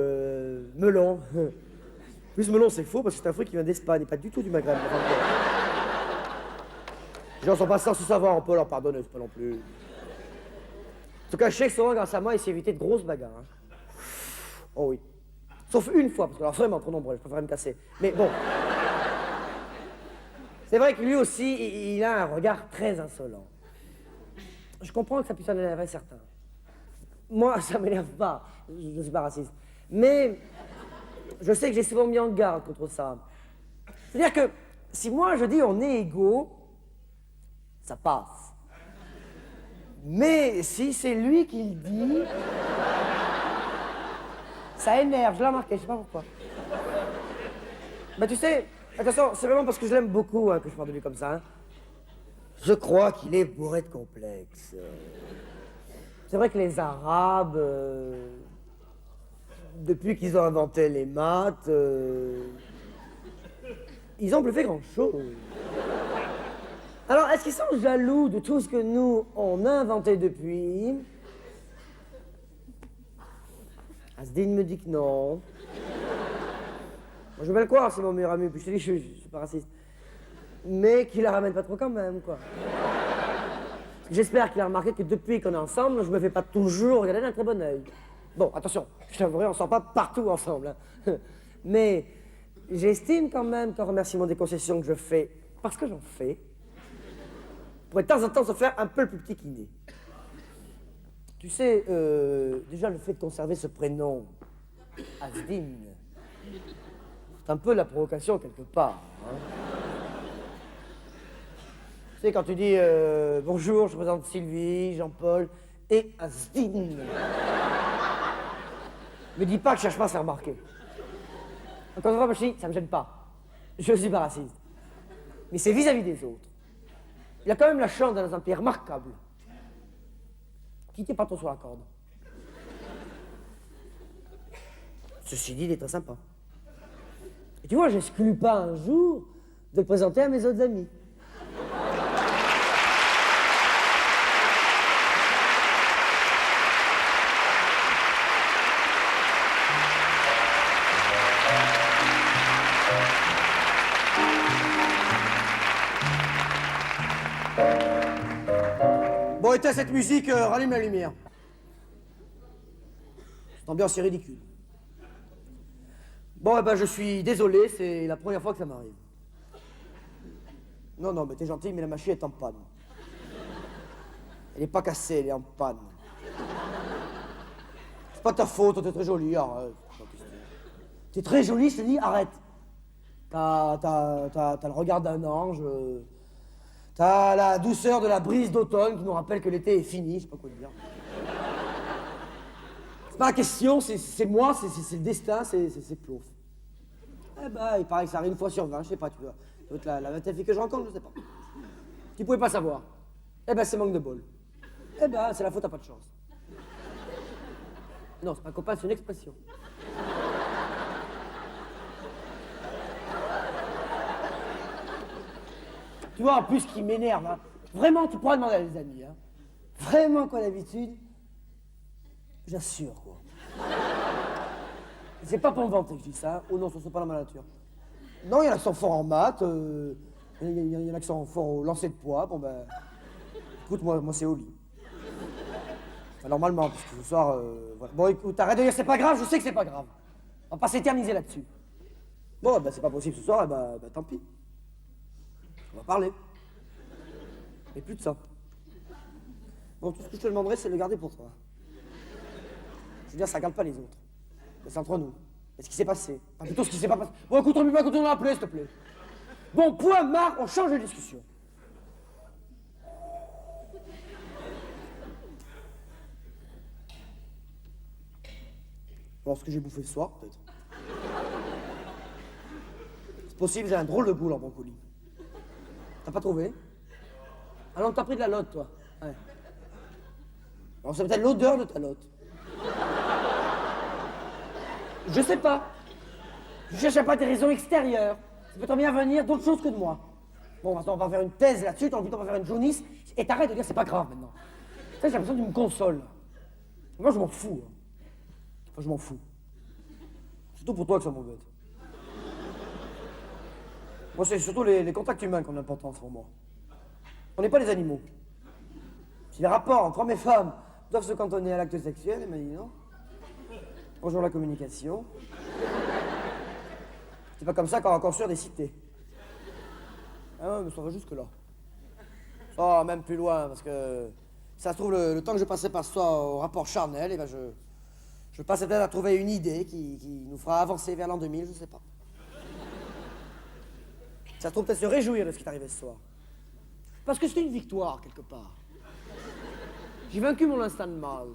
melon. Plus melon, c'est faux parce que c'est un fruit qui vient d'Espagne et pas du tout du Maghreb. Les gens sont pas sans savoir, on peut leur pardonner, c'est pas non plus. En tout cas, je sais que souvent, grâce à moi, il s'est évité de grosses bagarres. Hein. Oh oui. Sauf une fois, parce que alors vraiment trop nombreux, je préfère me casser. Mais bon. C'est vrai que lui aussi, il a un regard très insolent. Je comprends que ça puisse en énerver certains. Moi, ça m'énerve pas. Je ne suis pas raciste. Mais je sais que j'ai souvent mis en garde contre ça. C'est-à-dire que si moi je dis on est égaux, ça passe. Mais si c'est lui qui le dit, ça énerve. Je l'ai remarqué, je sais pas pourquoi. Bah tu sais, attention, c'est vraiment parce que je l'aime beaucoup hein, que je parle de lui comme ça. Hein. Je crois qu'il est bourré de complexes. C'est vrai que les Arabes, depuis qu'ils ont inventé les maths, ils ont plus fait grand-chose. Alors, est-ce qu'ils sont jaloux de tout ce que nous, on a inventé depuis? Asdin me dit que non. Moi, je veux bien le croire, c'est mon meilleur ami, puis je te dis, je suis pas raciste. Mais qu'il la ramène pas trop quand même, quoi. J'espère qu'il a remarqué que depuis qu'on est ensemble, je me fais pas toujours regarder d'un très bon œil. Bon, attention, je t'avouerai, on sort pas partout ensemble. Hein. Mais j'estime quand même qu'en remerciement des concessions que je fais, parce que j'en fais, pour de temps en temps se faire un peu le plus petit qu'il est. Tu sais, déjà le fait de conserver ce prénom, Asdin, c'est un peu la provocation quelque part. Hein. sais, quand tu dis bonjour, je présente Sylvie, Jean-Paul et Asdine. Me dis pas que je cherche pas à se faire remarquer. Encore une fois, moi, je dis, ça me gêne pas. Je suis pas raciste. Mais c'est vis-à-vis des autres. Il a quand même la chance dans un pays remarquable. Quittez pas trop sur la corde. Ceci dit, il est très sympa. Et tu vois, j'exclus pas un jour de le présenter à mes autres amis. Bon, éteins cette musique, rallume la lumière. Cette ambiance est ridicule. Bon, eh ben, je suis désolé, c'est la première fois que ça m'arrive. Non, non, mais t'es gentil, mais la machine est en panne. Elle est pas cassée, elle est en panne. C'est pas ta faute, t'es très jolie, arrête. T'es très jolie, je te dis, arrête. T'as le regard d'un ange, t'as la douceur de la brise d'automne qui nous rappelle que l'été est fini, je sais pas quoi dire. C'est pas la question, c'est moi, c'est le destin, c'est plouf. Eh ben, il paraît que ça arrive une fois sur 20, je sais pas, tu dois être la 20e fille que je rencontre, je sais pas. Tu pouvais pas savoir. Eh ben, c'est manque de bol. Eh ben, c'est la faute à pas de chance. Non, c'est pas un copain, c'est une expression. Tu vois, en plus, ce qui m'énerve, hein, vraiment, tu pourras demander à des amis, hein. Vraiment, quoi, d'habitude, j'assure, quoi. C'est pas pour me vanter que je dis ça. Oh non, ça c'est pas la nature. Non, il y en a qui sont forts en maths, il y en a qui sont forts au lancer de poids. Bon ben, écoute, moi c'est au lit. Enfin, normalement, parce que ce soir, voilà. Bon, écoute, arrête de dire c'est pas grave, je sais que c'est pas grave. On va pas s'éterniser là-dessus. Bon, ben c'est pas possible ce soir, et ben tant pis. On va parler. Et plus de ça. Bon, tout ce que je te demanderais, c'est de le garder pour toi. Je veux dire, ça regarde pas les autres. C'est entre nous. Et ce qui s'est passé. Enfin, plutôt ce qui s'est pas passé. Bon, écoute, on va appeler, s'il te plaît. Bon, point, marre, on change de discussion. Alors, ce que j'ai bouffé ce soir, peut-être. C'est possible, j'ai un drôle de goût, leur brocoli. T'as pas trouvé? Alors, t'as pris de la lotte, toi. Ouais. Alors, c'est peut-être l'odeur de ta lotte. Je sais pas. Je cherche pas des raisons extérieures. Ça peut très bien venir d'autre chose que de moi. Bon, maintenant, on va faire une thèse là-dessus, ensuite on va faire une jaunisse, et t'arrêtes de dire c'est pas grave maintenant. Tu sais, j'ai l'impression que tu me consoles. Moi, je m'en fous. Hein. Enfin, je m'en fous. Surtout pour toi que ça m'embête. Moi, c'est surtout les contacts humains qui ont de l'importance pour moi. On n'est pas des animaux. Si les rapports entre hommes et femmes doivent se cantonner à l'acte sexuel, il m'a dit non. Bonjour la communication. C'est pas comme ça qu'on va construire des cités. Ah ouais, mais ça va jusque là. Oh, même plus loin, parce que ça se trouve, le temps que je passerai par soi au rapport charnel, et ben je passerai peut-être à trouver une idée qui nous fera avancer vers l'an 2000, je sais pas. Ça se trouve peut-être se réjouir de ce qui est arrivé ce soir. Parce que c'était une victoire, quelque part. J'ai vaincu mon instinct de mal.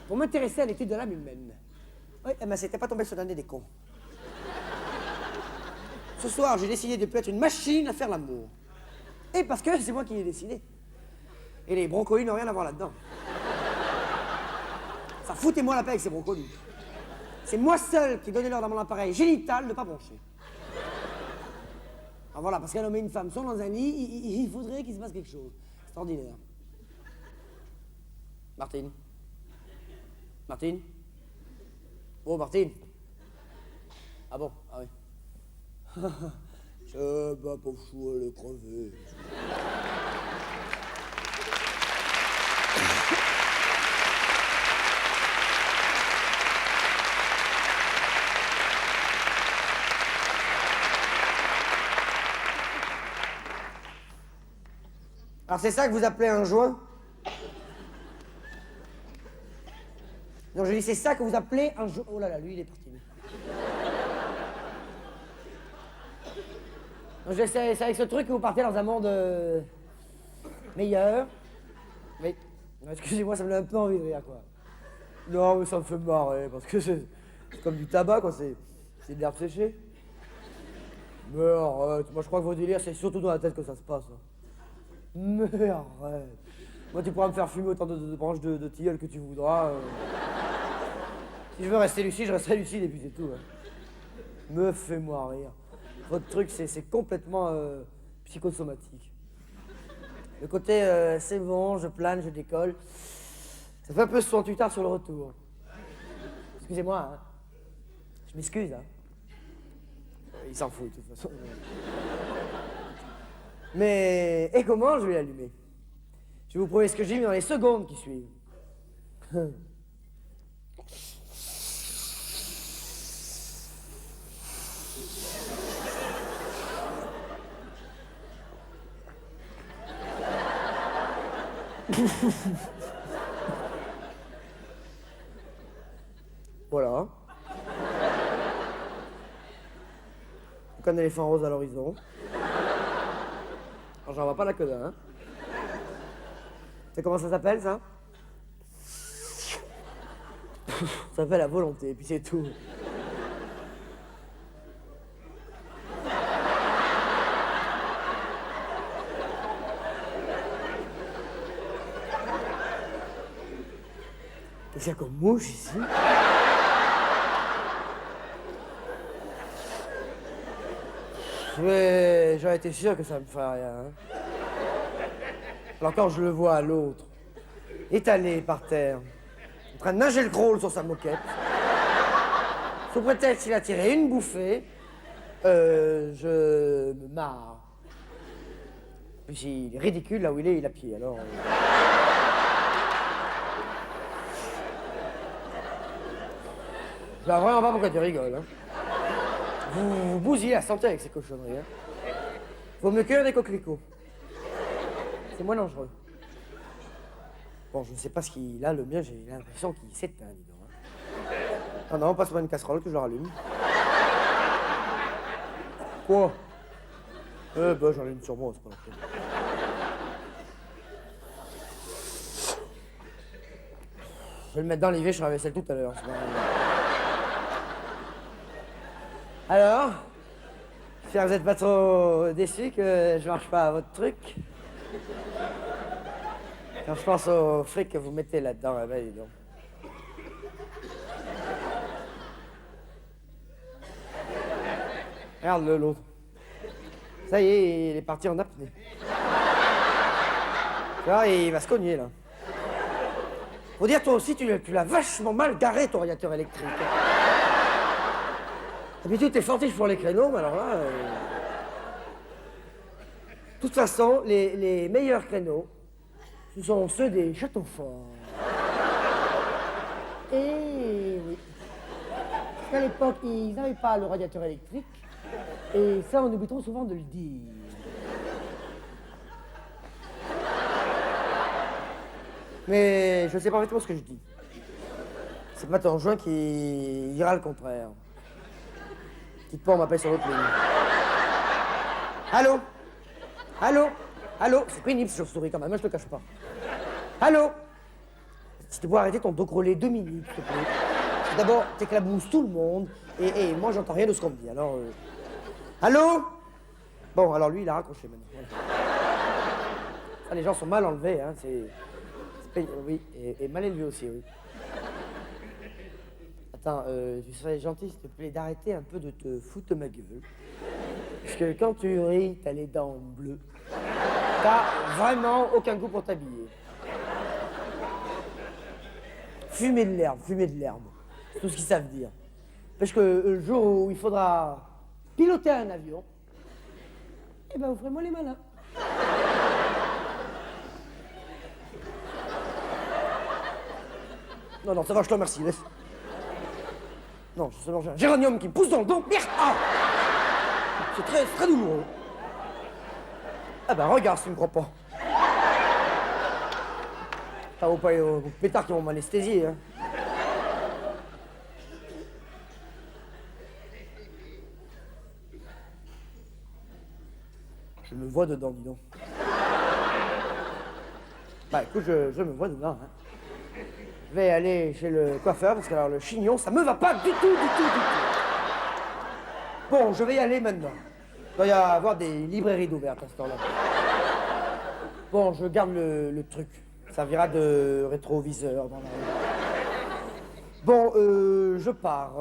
Pour m'intéresser à l'étude de l'âme humaine. Oui, mais c'était pas tombé sur l'année des cons. Ce soir, j'ai décidé de plus être une machine à faire l'amour. Et parce que c'est moi qui l'ai décidé. Et les brocolis n'ont rien à voir là-dedans. Ça foutez-moi la paix avec ces brocolis. C'est moi seul qui donnais l'ordre à mon appareil génital de ne pas broncher. Alors voilà, parce qu'un homme et une femme sont dans un lit, il faudrait qu'il se passe quelque chose. Extraordinaire. Martine. Martine? Oh, Martine? Ah bon? Ah oui. Je bats pour chou, elle est crevée. Alors c'est ça que vous appelez un joint? Non, je dis c'est ça que vous appelez un joint. Oh là là, lui il est parti. Lui. C'est avec ce truc que vous partez dans un monde meilleur. Mais, non, excusez-moi, ça me donne un peu envie de rire, quoi. Non, mais ça me fait marrer, parce que c'est comme du tabac, quoi, c'est de l'herbe séchée. Mais arrête, moi je crois que vos délires, c'est surtout dans la tête que ça se passe. Hein. Mais arrête. Moi, tu pourras me faire fumer autant de branches de tilleul que tu voudras. Si je veux rester lucide, je resterai lucide et puis c'est tout. Hein. Me fais-moi rire. Votre truc, c'est complètement psychosomatique. Le côté c'est bon, je plane, je décolle. Ça fait un peu 68 heures sur le retour. Excusez-moi, hein. Je m'excuse, hein. Il s'en fout, de toute façon. Mais... Et comment je vais l'allumer? Je vais vous prouver ce que j'ai mis dans les secondes qui suivent. Voilà. Donc un éléphant rose à l'horizon. Alors j'en vois pas la queue d'un, hein. Tu sais comment ça s'appelle, ça? Ça s'appelle la volonté, et puis c'est tout. Qu'est-ce qu'il y a comme mouche ici? J'aurais été sûr que ça me ferait rien. Hein. Alors quand je le vois à l'autre, étalé par terre, en train de nager le crawl sur sa moquette, sous prétexte qu'il a tiré une bouffée, je me marre. Puis il est ridicule là où il a pied, alors... Je vois vraiment pas pourquoi tu rigoles. Hein. Vous bousillez la santé avec ces cochonneries. Hein. Vaut mieux cueillir des coquelicots. C'est moins dangereux. Bon, je ne sais pas ce qu'il a, le mien, j'ai l'impression qu'il s'éteint, dis donc. Hein. Ah non, passe-moi une casserole que je rallume. Quoi? Ben, j'en ai une sur moi, c'est pas la peine. Je vais le mettre dans l'évier, je ferai la vaisselle tout à l'heure. Alors, j'espère que vous n'êtes pas trop déçus que je marche pas à votre truc. Quand je pense au fric que vous mettez là-dedans, ben dis donc. Regarde-le, l'autre. Ça y est, il est parti en apnée. Tu vois, il va se cogner, là. Faut dire, toi aussi, tu l'as vachement mal garé, ton radiateur électrique. D'habitude, t'es fortiche pour les créneaux, mais alors là... De toute façon, les meilleurs créneaux, ce sont ceux des châteaux forts. Et oui. Parce qu'à l'époque, ils n'avaient pas le radiateur électrique. Et ça, on oublie trop souvent de le dire. Mais je sais parfaitement ce que je dis. C'est pas ton joint qui dira le contraire. Quitte-moi, on m'appelle sur l'autre ligne. Allô? Allô? Allô? C'est pénible, si je souris quand même, moi je te cache pas. Allô? Si tu peux arrêter ton dos grelé 2 minutes, s'il te plaît. Parce que d'abord, t'éclabousses tout le monde, et moi j'entends rien de ce qu'on me dit, alors... Allô? Bon, alors lui, il a raccroché maintenant. Voilà. Ah, les gens sont mal enlevés, hein, oui, et mal élevés aussi, oui. Attends, tu serais gentil, s'il te plaît, d'arrêter un peu de te foutre de ma gueule. Parce que quand tu ris, t'as les dents bleues. T'as vraiment aucun goût pour t'habiller. Fumer de l'herbe, c'est tout ce qu'ils savent dire. Parce que le jour où il faudra piloter un avion, eh ben vous ferez moi les malins. Non, non, ça va, je te remercie, laisse. Non, seulement j'ai un géranium qui me pousse dans le dos. Merde! Ah! C'est très douloureux. Ah ben regarde si tu me crois pas. Ça vaut pas aux pétards qui vont m'anesthésier, hein. vois dedans, dis donc. Bah écoute, je me vois dedans. Hein. Je vais aller chez le coiffeur parce que alors le chignon, ça me va pas du tout. Bon, je vais y aller maintenant. Il doit y avoir des librairies d'ouvertes à ce temps-là. Bon, je garde le truc. Ça servira de rétroviseur dans la rue. Bon, je pars.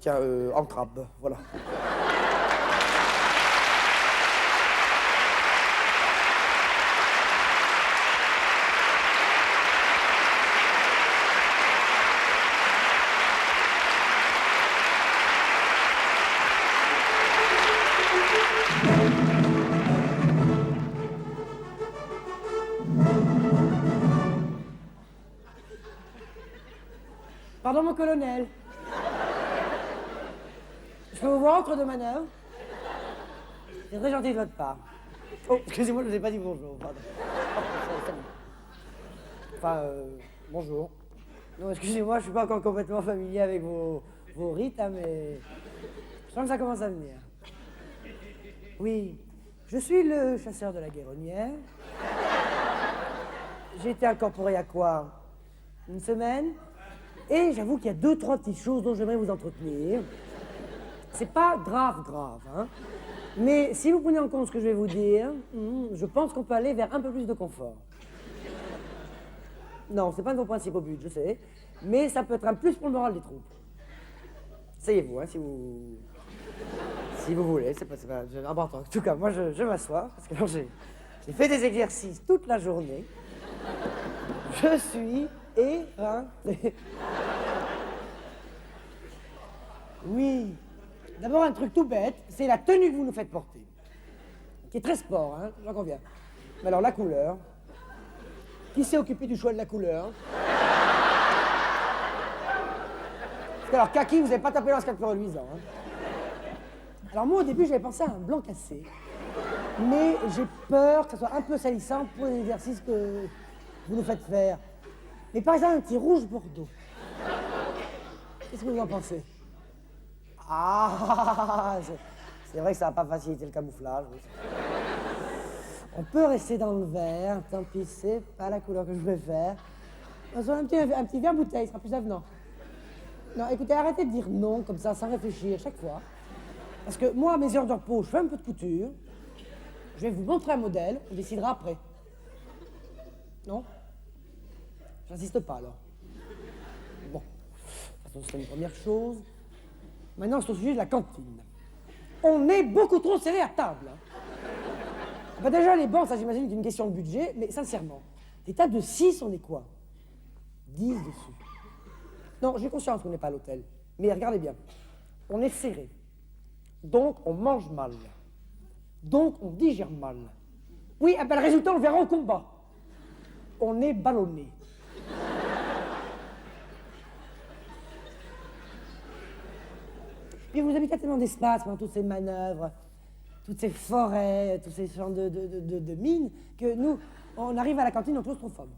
Tiens, en crabe, voilà. Pardon, mon colonel. Je peux vous voir entre deux manœuvres? C'est très gentil de votre part. Oh, excusez-moi, je ne vous ai pas dit bonjour, pardon. Enfin, bonjour. Non, excusez-moi, je ne suis pas encore complètement familier avec vos rites, hein, mais je sens que ça commence à venir. Oui, je suis le chasseur de la Guéronnière. J'ai été incorporé à quoi? Une semaine? Et j'avoue qu'il y a 2-3 petites choses dont j'aimerais vous entretenir. C'est pas grave, hein. Mais si vous prenez en compte ce que je vais vous dire, je pense qu'on peut aller vers un peu plus de confort. Non, c'est pas de vos principaux buts, je sais. Mais ça peut être un plus pour le moral des troupes. Essayez-vous, hein, si vous voulez, c'est pas important. En tout cas, moi, je m'assois, parce que alors, j'ai fait des exercices toute la journée. Je suis éreinté. Oui. D'abord, un truc tout bête, c'est la tenue que vous nous faites porter. Qui est très sport, hein, j'en conviens. Mais alors, la couleur. Qui s'est occupé du choix de la couleur? Parce que alors, kaki, vous n'avez pas tapé dans ce peu reluisant. Hein. Alors moi, au début, j'avais pensé à un blanc cassé. Mais j'ai peur que ça soit un peu salissant pour les exercices que vous nous faites faire. Mais par exemple, un petit rouge bordeaux. Qu'est-ce que vous en pensez? Ah, c'est vrai que ça va pas faciliter le camouflage. Oui. On peut rester dans le vert, tant pis, c'est pas la couleur que je préfère. On se met un petit verre bouteille, il sera plus avenant. Non, écoutez, arrêtez de dire non comme ça, sans réfléchir, chaque fois. Parce que moi, à mes heures de repos, je fais un peu de couture. Je vais vous montrer un modèle, on décidera après. Non? J'insiste pas, alors. Bon. De toute façon, c'est une première chose. Maintenant, c'est au sujet de la cantine. On est beaucoup trop serré à table. Hein. Bah déjà, les bancs, ça, j'imagine qu'il y a une question de budget, mais sincèrement, des tables de 6, on est quoi? 10 dessus. Non, j'ai conscience qu'on n'est pas à l'hôtel. Mais regardez bien. On est serré. Donc, on mange mal. Donc, on digère mal. Oui, eh ben, le résultat, on le verra au combat. On est ballonné. Puis vous habitez tellement d'espace pendant toutes ces manœuvres, toutes ces forêts, tous ces champs de mines, que nous, on arrive à la cantine en claustrophobe.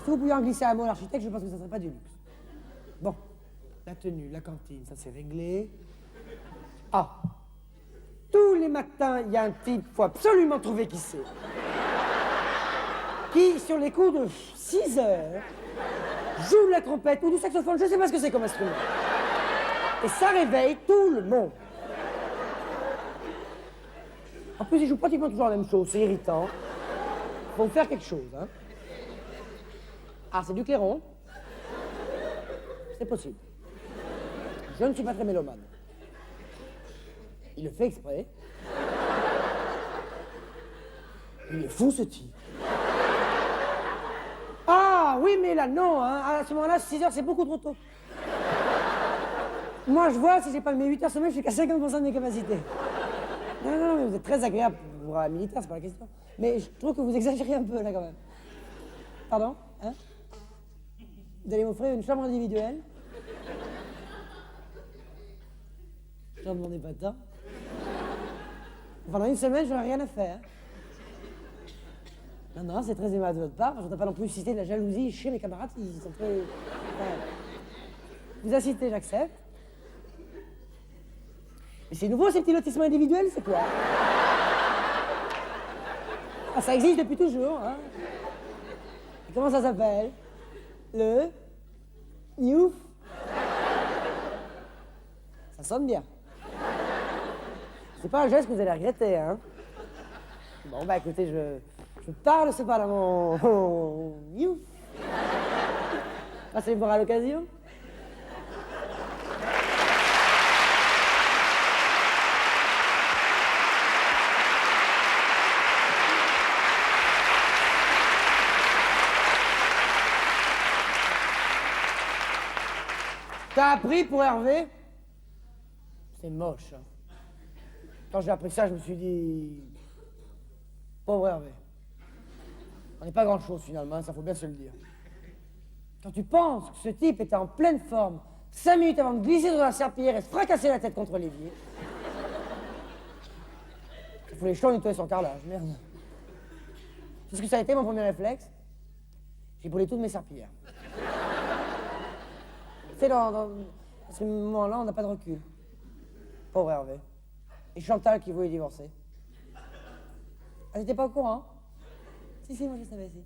Si vous pouviez en glisser un mot à l'architecte, je pense que ça ne serait pas du luxe. Bon, la tenue, la cantine, ça c'est réglé. Ah, tous les matins, il y a un type, faut absolument trouver qui c'est, qui, sur les coups de 6 heures, joue de la trompette ou du saxophone, je ne sais pas ce que c'est comme instrument. Et ça réveille tout le monde. En plus, ils jouent pratiquement toujours la même chose, c'est irritant. Faut faire quelque chose, hein. Ah, c'est du clairon. C'est possible. Je ne suis pas très mélomane. Il le fait exprès. Il est fou, ce type. Ah, oui, mais là, non, hein. À ce moment-là, 6 heures, c'est beaucoup trop tôt. Moi, je vois, si j'ai pas mes 8 heures semaine, je suis qu'à 50% de mes capacités. Non, mais vous êtes très agréable pour un militaire, c'est pas la question. Mais je trouve que vous exagérez un peu, là, quand même. Pardon? Hein? Vous allez m'offrir une chambre individuelle? J'en demandais pas tant. Pendant une semaine, j'aurais rien à faire. Non, c'est très aimable de votre part. Je ne voudrais pas non plus citer de la jalousie chez mes camarades. Ils sont très... Ouais. Vous incitez, j'accepte. Mais c'est nouveau, ces petits lotissements individuels, c'est quoi? Ah, ça existe depuis toujours, hein. Et comment ça s'appelle? Le Newf. Ça sonne bien. C'est pas un geste que vous allez regretter, hein. Bon, bah écoutez, je parle pas à mon Newf. Passez-le voir à l'occasion. T'as appris pour Hervé? C'est moche, hein. Quand j'ai appris ça, je me suis dit... Pauvre Hervé. On n'est pas grand-chose, finalement, ça faut bien se le dire. Quand tu penses que ce type était en pleine forme, 5 minutes avant de glisser dans la serpillière et se fracasser la tête contre l'évier... Il faut les chevaux nettoyer son carrelage, merde. C'est ce que ça a été mon premier réflexe. J'ai brûlé toutes mes serpillières. Tu sais, dans ce moment-là, on n'a pas de recul. Pauvre Hervé. Et Chantal qui voulait divorcer. Elle n'était pas au courant? Si, moi je savais, si.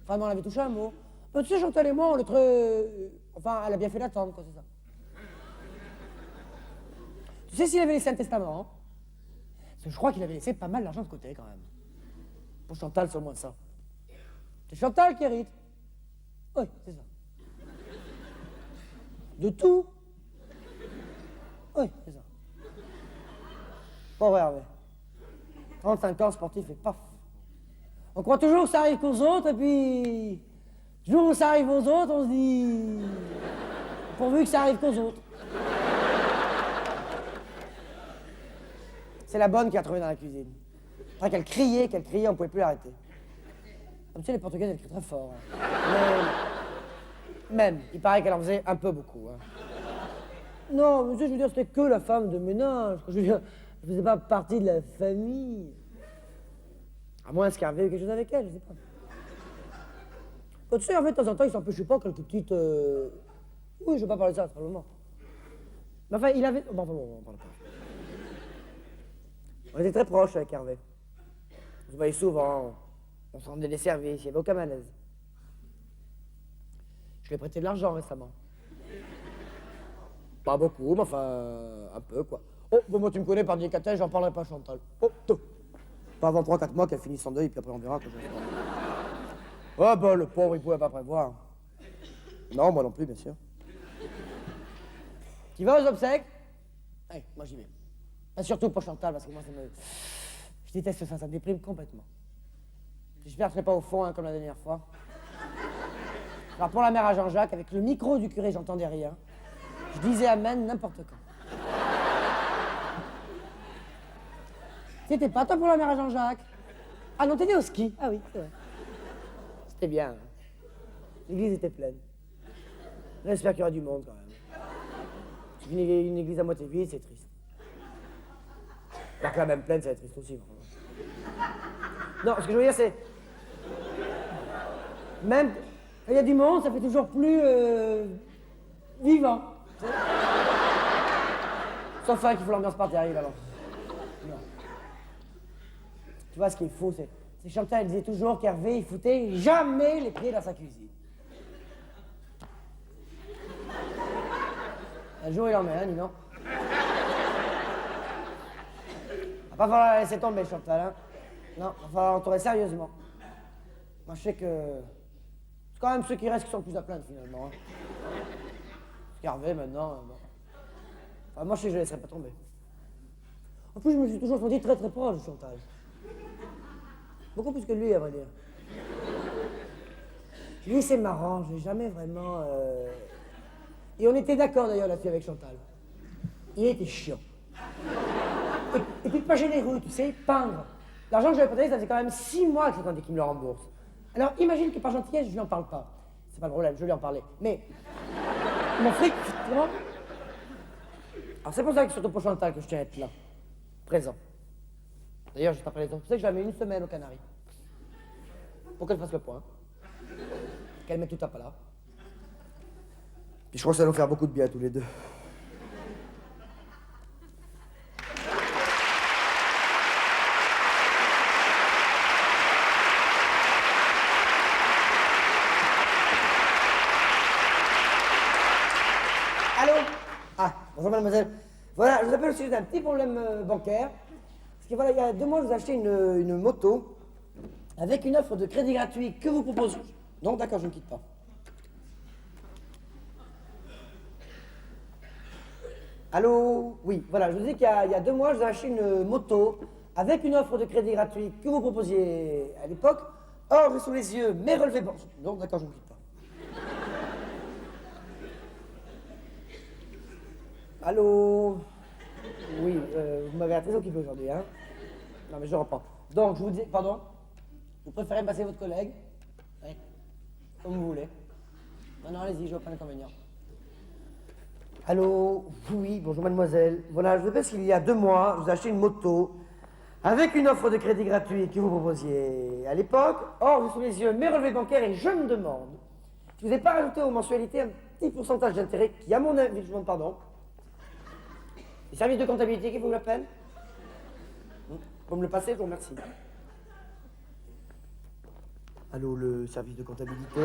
Vraiment, elle avait touché un mot. Tu sais, Chantal et moi, on est très... Enfin, elle a bien fait d'attendre, quoi, c'est ça. Tu sais s'il avait laissé un testament, hein? Parce que je crois qu'il avait laissé pas mal d'argent de côté, quand même. Pour Chantal, c'est au moins ça. C'est Chantal qui hérite. Oui, c'est ça. De tout. Oui, c'est ça. Pauvre Hervé. 35 ans, sportif, et paf. On croit toujours que ça arrive qu'aux autres, et puis... Le jour où ça arrive aux autres, on se dit... Pourvu que ça arrive qu'aux autres. C'est la bonne qui a trouvé dans la cuisine. Après qu'elle criait, on pouvait plus l'arrêter. Comme tu sais, les Portugaises, elles crient très fort. Hein. Mais... Même, il paraît qu'elle en faisait un peu beaucoup. Hein. Non, mais tu sais, je veux dire, c'était que la femme de ménage. Je veux dire, je faisais pas partie de la famille. À moins qu'Hervé ait quelque chose avec elle, je sais pas. Bon, tu sais, en fait, de temps en temps, il s'empêchait pas quelques petites... Oui, je vais pas parler de ça, c'est pas le moment. Mais enfin, il avait... Bon, on parle pas. On était très proches avec Hervé. On se voyait souvent, on se rendait des services, il n'y avait aucun malaise. Je lui ai prêté de l'argent récemment. Pas beaucoup, mais enfin, un peu, quoi. Oh, bon, moi, tu me connais par délicatesse, j'en parlerai pas à Chantal. Oh, tout. Pas avant 3-4 mois qu'elle finisse son deuil, puis après on verra que je vais faire. Oh, bah, le pauvre, il pouvait pas prévoir. Non, moi non plus, bien sûr. Tu vas aux obsèques? Allez, moi j'y vais. Ah, surtout pour Chantal, parce que moi, ça me... Je déteste ça me déprime complètement. J'espère que je serai pas au fond, hein, comme la dernière fois. Alors, pour la mère à Jean-Jacques, avec le micro du curé, j'entendais rien. Je disais amen n'importe quand. T'étais pas toi pour la mère à Jean-Jacques? Ah non, t'étais au ski. Ah oui, c'est vrai. C'était bien. Hein. L'église était pleine. J'espère qu'il y aura du monde quand même. Une église à moitié vide, c'est triste. Alors que la même pleine, ça va être triste aussi. Vraiment. Non, ce que je veux dire, c'est... Même quand il y a du monde, ça fait toujours plus vivant. Sauf un qui fout l'ambiance par terre, alors. Non. Tu vois, ce qui est fou, c'est Chantal, elle disait toujours qu'Hervé, il foutait jamais les pieds dans sa cuisine. Un jour, il en met un, dis donc. Va pas falloir la laisser tomber, Chantal, hein. Non, va falloir l'entourer sérieusement. Moi, je sais que... C'est quand même ceux qui restent qui sont le plus à plaindre, finalement. Hein. Parce qu'Hervé, maintenant... Bon. Enfin, moi, je sais que je ne laisserai pas tomber. En plus, je me suis toujours senti très très proche de Chantal. Beaucoup plus que lui, à vrai dire. Lui, c'est marrant, je n'ai jamais vraiment... Et on était d'accord, d'ailleurs, là-dessus, avec Chantal. Il était chiant. Et puis pas généreux, tu sais, pingre. L'argent que j'avais prêté, ça faisait quand même 6 mois que j'attendais qu'il me le rembourse. Alors, imagine que par gentillesse, je lui en parle pas. C'est pas le problème, je lui en parlais. Mais... Mon fric, vraiment... Alors, c'est pour ça que surtout pour Chantal que je tiens à être là. Présent. D'ailleurs, juste après les autres, tu sais que je la mets 1 semaine aux Canaries. Pour qu'elle fasse le point. Qu'elle mette tout à plat. Puis je crois que ça va nous faire beaucoup de bien à tous les deux. Bonjour mademoiselle. Voilà, je vous appelle au sujet d'un petit problème bancaire. Parce que voilà, il y a 2 mois, je vous ai acheté une moto avec une offre de crédit gratuit que vous proposez. Non, d'accord, je ne quitte pas. Allô? Oui, voilà, je vous dis qu'il y a 2 mois, je vous ai acheté une moto avec une offre de crédit gratuit que vous proposiez à l'époque. Or, j'ai sous les yeux mes relevés bancaires. Non, d'accord, je ne quitte pas. Allô? Oui, vous m'avez très occupé aujourd'hui, hein? Non, mais je reprends. Donc, je vous dis, pardon? Vous préférez me passer votre collègue? Oui. Comme vous voulez. Non, allez-y, je vois pas l'inconvénient. Allô? Oui, bonjour mademoiselle. Voilà, je vous appelle parce qu'il y a 2 mois, je vous ai acheté une moto avec une offre de crédit gratuit que vous proposiez à l'époque. Or, j'ai sous les yeux mes relevés bancaires et je me demande si vous n'avez pas rajouté aux mensualités un petit pourcentage d'intérêt qui, à mon avis, je vous demande pardon. Les services de comptabilité qui vous l'appellent? Vous me le passez, je vous remercie. Allô, le service de comptabilité?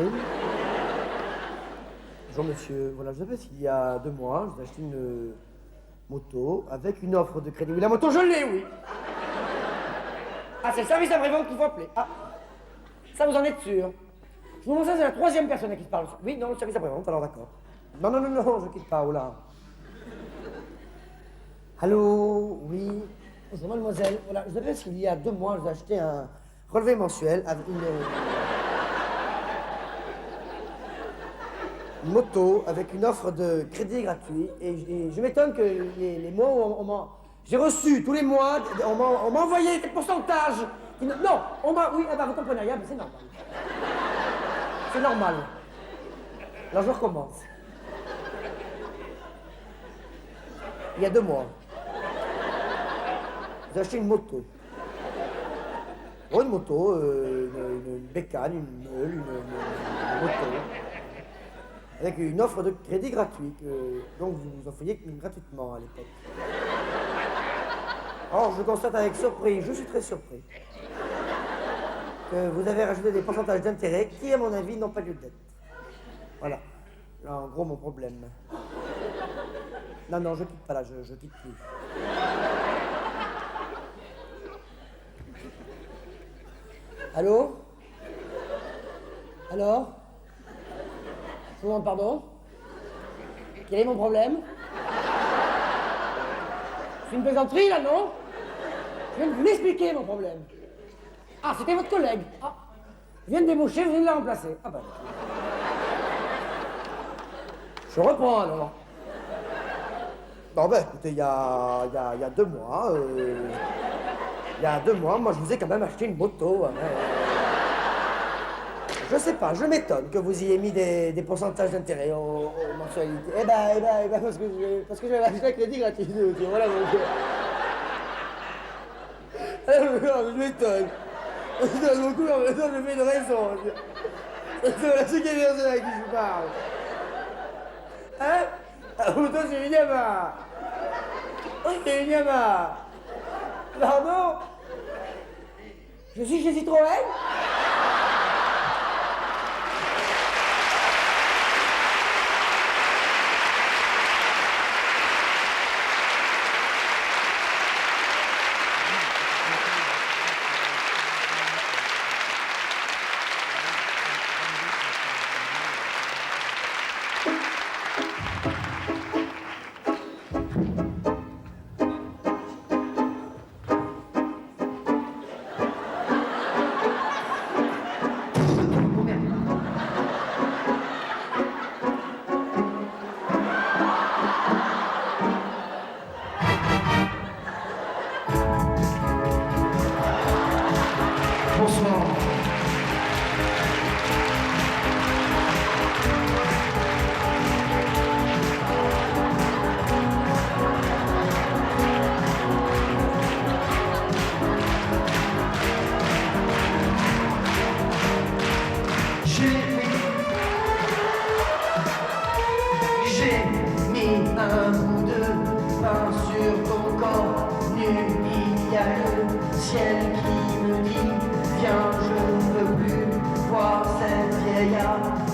Bonjour monsieur, voilà, je vous appelle s'il y a 2 mois, je vous ai acheté une moto avec une offre de crédit. Oui, la moto, je l'ai, oui. Ah, c'est le service après-vente qu'il faut appeler. Ah, ça vous en êtes sûr? Je vous montre ça, c'est la 3e personne à qui je parle. Oui, non, le service après-vente, alors d'accord. Non, non, non, non, je quitte pas, oh là. Allô, oui. Bonjour mademoiselle, voilà, je vous appelle parce qu'il y a 2 mois, je vous ai acheté un relevé mensuel avec une moto avec une offre de crédit gratuit. Et je m'étonne que les mois où j'ai reçu tous les mois, on m'a envoyé des pourcentages. Non, oui, ah bah, vous comprenez rien, mais c'est normal. C'est normal. Alors je recommence. Il y a 2 mois. J'ai acheté une moto. Oh, une moto, une bécane, une meule, une moto. Avec une offre de crédit gratuit, donc vous offriez gratuitement à l'époque. Or, je constate avec surprise, je suis très surpris, que vous avez rajouté des pourcentages d'intérêt qui, à mon avis, n'ont pas lieu d'être. Voilà. Là, en gros, mon problème. Non, non, je quitte pas là, je quitte plus. Allô? Alors? Je vous demande pardon? Quel est mon problème? C'est une plaisanterie, là, non? Je viens de vous l'expliquer, mon problème. Ah, c'était votre collègue. Ah, je viens de débaucher, je viens de la remplacer. Ah bah. Je reprends, alors. Non, ben, écoutez, il y a 2 mois, il y a 2 mois, moi, je vous ai quand même acheté une moto. Hein, je sais pas, je m'étonne que vous ayez mis des pourcentages d'intérêt aux mensualités. Eh ben, parce que j'avais acheté un crédit gratuit. Voilà, donc. Je m'étonne. Je m'étonne beaucoup, mais en même temps, je fais une raison. Voilà ce qui est bien, c'est à qui je parle. Hein? Ah, toi, c'est une Yamaha. Oh, c'est une Yamaha. Pardon? Je suis chez Citroën?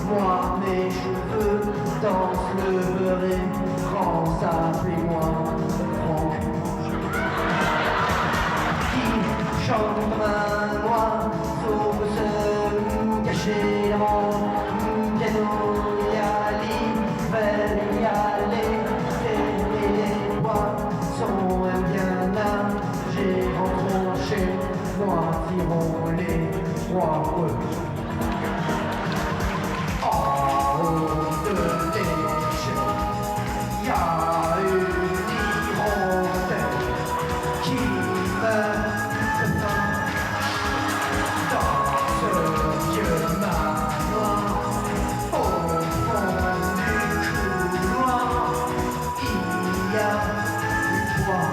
Moi, mes cheveux dansent le beurre France. commence à appeler moi Franck. Qui chante comme un oiseau peut se cacher devant un piano. Il y a l'hiver, il y a l'été, et les poissons aiment bien nager. Rentrons chez moi, tirons les trois eux. En haut de l'échelle, il y a une hirondelle qui meurt dans ce vieux manoir. Au fond du couloir, il y a une toit.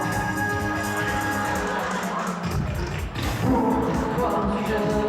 Pourquoi suis-je